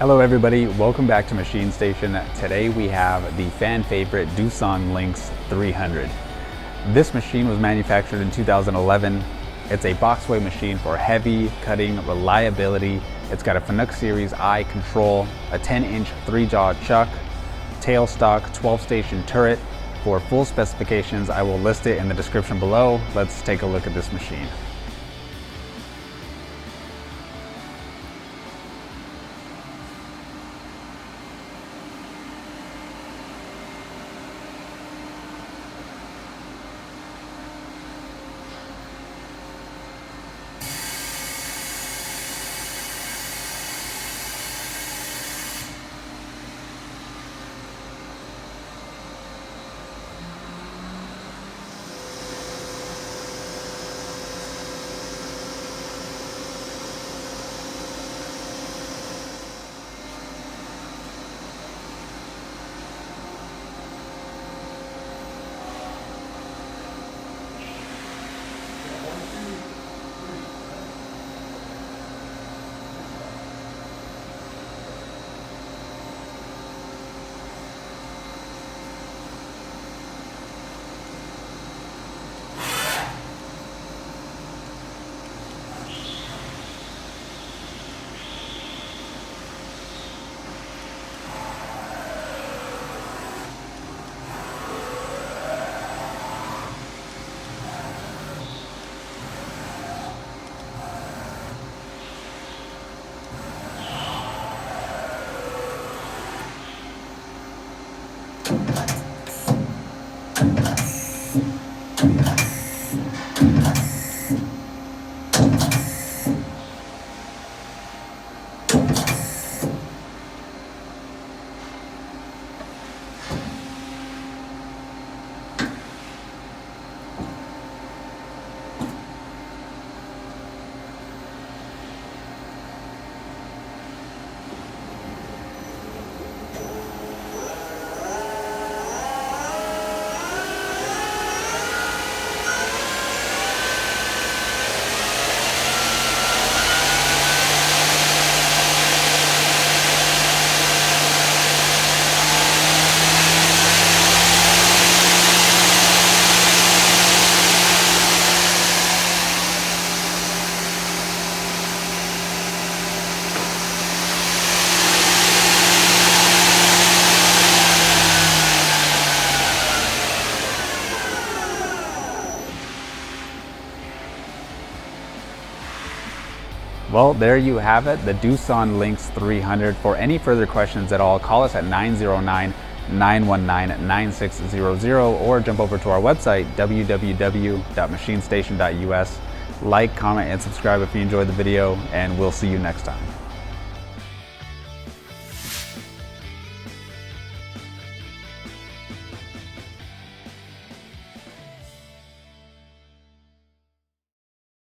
Hello everybody, welcome back to MachineStation. Today we have the fan favorite DOOSAN LYNX 300. This machine was manufactured in 2011. It's a boxway machine for heavy cutting reliability. It's got a Fanuc Series I control, a 10-inch 3-jaw chuck, tailstock, 12-station turret. For full specifications, I will list it in the description below. Let's take a look at this machine. Well, there you have it, the DOOSAN LYNX 300. For any further questions at all, call us at 909-919-9600 or jump over to our website, www.machinestation.us. Like, comment, and subscribe if you enjoyed the video, and we'll see you next time.